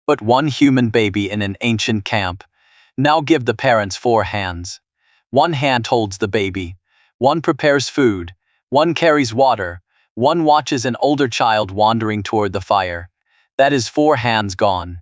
But one human baby in an ancient camp. Now give the parents 4 hands. One hand holds the baby. One prepares food. One carries water. One watches an older child wandering toward the fire. That is 4 hands gone.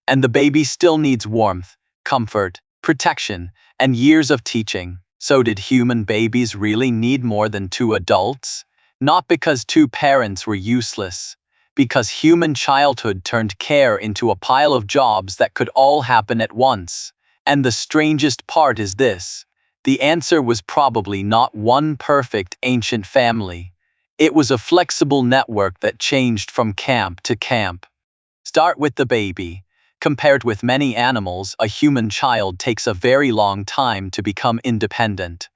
And the baby still needs warmth, comfort, protection, and years of teaching. So did human babies really need more than 2 adults? Not because 2 parents were useless. Because human childhood turned care into a pile of jobs that could all happen at once. And the strangest part is this: the answer was probably not one perfect ancient family. It was a flexible network that changed from camp to camp. Start with the baby. Compared with many animals, a human child takes a very long time to become independent.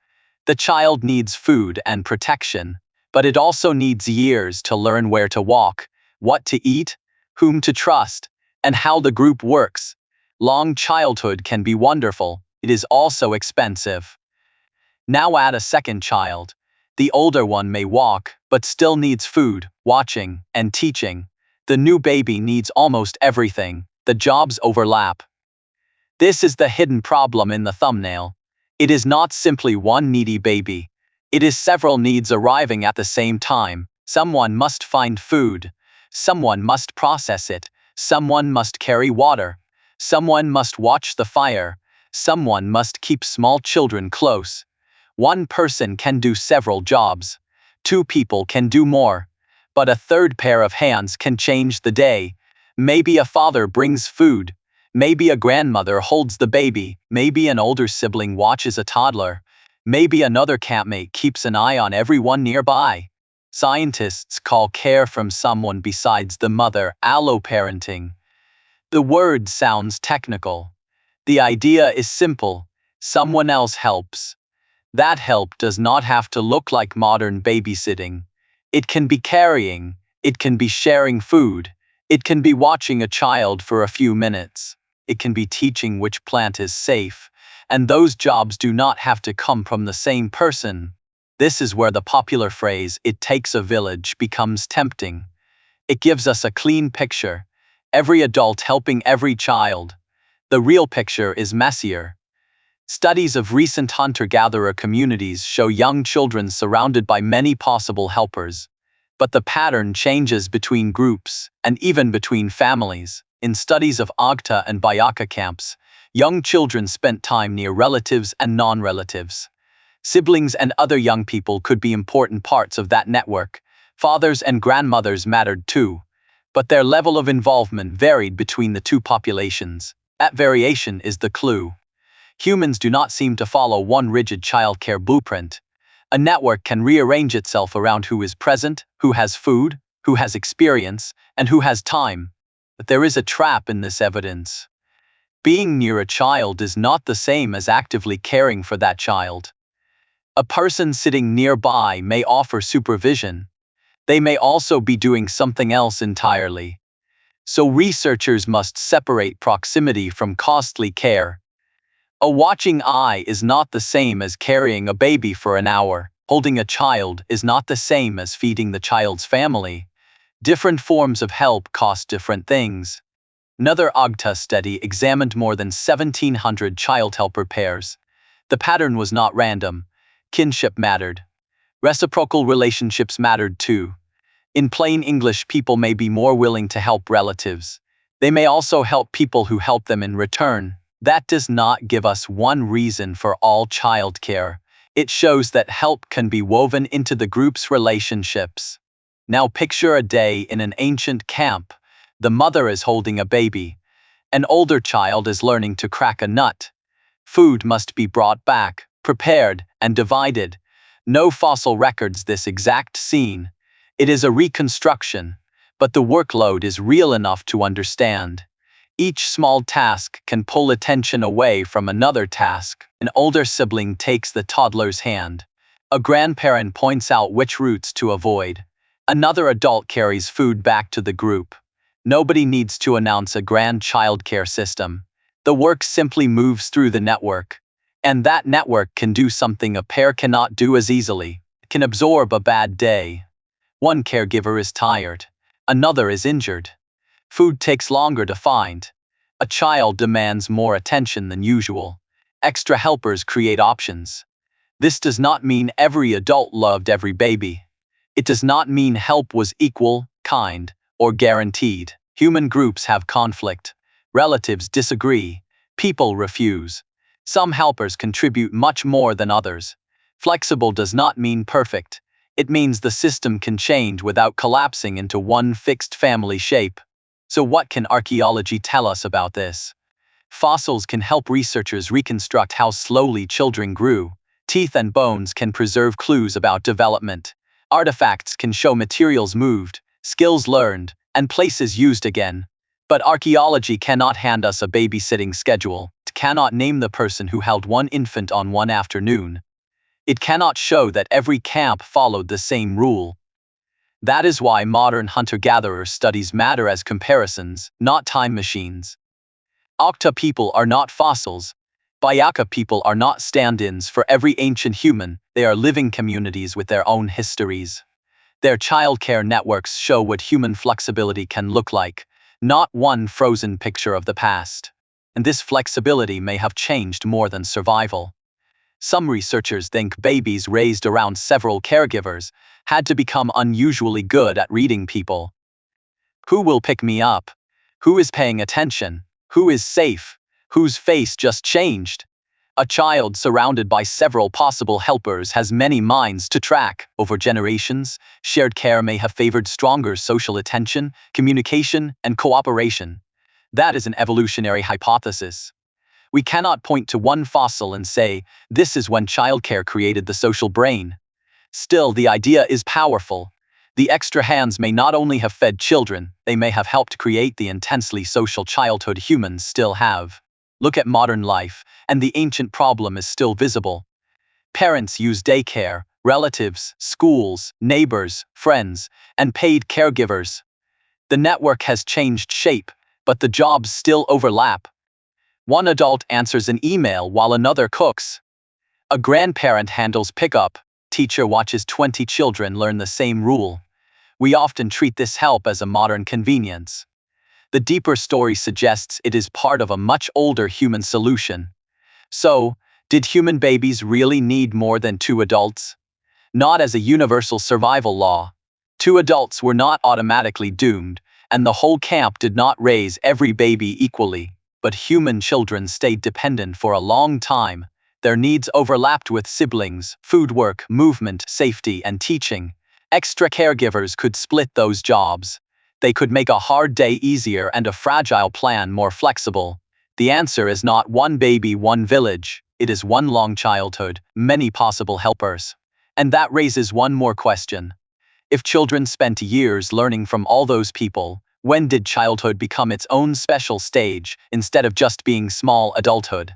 The child needs food and protection, but it also needs years to learn where to walk, what to eat, whom to trust, and how the group works. Long childhood can be wonderful. It is also expensive. Now add a second child. The older one may walk, but still needs food, watching, and teaching. The new baby needs almost everything. The jobs overlap. This is the hidden problem in the thumbnail. It is not simply one needy baby. It is several needs arriving at the same time. Someone must find food. Someone must process it. Someone must carry water. Someone must watch the fire. Someone must keep small children close. One person can do several jobs. 2 people can do more. But a third pair of hands can change the day. Maybe a father brings food. Maybe a grandmother holds the baby. Maybe an older sibling watches a toddler. Maybe another campmate keeps an eye on everyone nearby. Scientists call care from someone besides the mother alloparenting. The word sounds technical. The idea is simple. Someone else helps. That help does not have to look like modern babysitting. It can be carrying. It can be sharing food. It can be watching a child for a few minutes. It can be teaching which plant is safe. And those jobs do not have to come from the same person. This is where the popular phrase, "it takes a village," becomes tempting. It gives us a clean picture. Every adult helping every child. The real picture is messier. Studies of recent hunter-gatherer communities show young children surrounded by many possible helpers. But the pattern changes between groups, and even between families. In studies of Agta and BaYaka camps, young children spent time near relatives and non-relatives. Siblings and other young people could be important parts of that network. Fathers and grandmothers mattered too. But their level of involvement varied between the 2 populations. That variation is the clue. Humans do not seem to follow one rigid childcare blueprint. A network can rearrange itself around who is present, who has food, who has experience, and who has time. But there is a trap in this evidence. Being near a child is not the same as actively caring for that child. A person sitting nearby may offer supervision. They may also be doing something else entirely. So researchers must separate proximity from costly care. A watching eye is not the same as carrying a baby for an hour. Holding a child is not the same as feeding the child's family. Different forms of help cost different things. Another Agta study examined more than 1,700 child helper pairs. The pattern was not random. Kinship mattered. Reciprocal relationships mattered too. In plain English, people may be more willing to help relatives. They may also help people who help them in return. That does not give us one reason for all childcare. It shows that help can be woven into the group's relationships. Now picture a day in an ancient camp. The mother is holding a baby. An older child is learning to crack a nut. Food must be brought back, prepared, and divided. No fossil records this exact scene. It is a reconstruction, but the workload is real enough to understand. Each small task can pull attention away from another task. An older sibling takes the toddler's hand. A grandparent points out which routes to avoid. Another adult carries food back to the group. Nobody needs to announce a grand childcare system. The work simply moves through the network. And that network can do something a pair cannot do as easily. It can absorb a bad day. One caregiver is tired. Another is injured. Food takes longer to find. A child demands more attention than usual. Extra helpers create options. This does not mean every adult loved every baby. It does not mean help was equal, kind, or guaranteed. Human groups have conflict. Relatives disagree. People refuse. Some helpers contribute much more than others. Flexible does not mean perfect. It means the system can change without collapsing into one fixed family shape. So what can archaeology tell us about this? Fossils can help researchers reconstruct how slowly children grew. Teeth and bones can preserve clues about development. Artifacts can show materials moved, skills learned, and places used again. But archaeology cannot hand us a babysitting schedule. It cannot name the person who held one infant on one afternoon. It cannot show that every camp followed the same rule. That is why modern hunter-gatherer studies matter as comparisons, not time machines. Agta people are not fossils. BaYaka people are not stand-ins for every ancient human. They are living communities with their own histories. Their childcare networks show what human flexibility can look like, not one frozen picture of the past. And this flexibility may have changed more than survival. Some researchers think babies raised around several caregivers had to become unusually good at reading people. Who will pick me up? Who is paying attention? Who is safe? Whose face just changed? A child surrounded by several possible helpers has many minds to track. Over generations, shared care may have favored stronger social attention, communication, and cooperation. That is an evolutionary hypothesis. We cannot point to one fossil and say, this is when childcare created the social brain. Still, the idea is powerful. The extra hands may not only have fed children, they may have helped create the intensely social childhood humans still have. Look at modern life, and the ancient problem is still visible. Parents use daycare, relatives, schools, neighbors, friends, and paid caregivers. The network has changed shape, but the jobs still overlap. One adult answers an email while another cooks. A grandparent handles pickup. Teacher watches 20 children learn the same rule. We often treat this help as a modern convenience. The deeper story suggests it is part of a much older human solution. So, did human babies really need more than 2 adults? Not as a universal survival law. 2 adults were not automatically doomed, and the whole camp did not raise every baby equally. But human children stayed dependent for a long time. Their needs overlapped with siblings, food work, movement, safety, and teaching. Extra caregivers could split those jobs. They could make a hard day easier and a fragile plan more flexible. The answer is not one baby, one village. It is one long childhood, many possible helpers. And that raises one more question. If children spent years learning from all those people, when did childhood become its own special stage instead of just being small adulthood?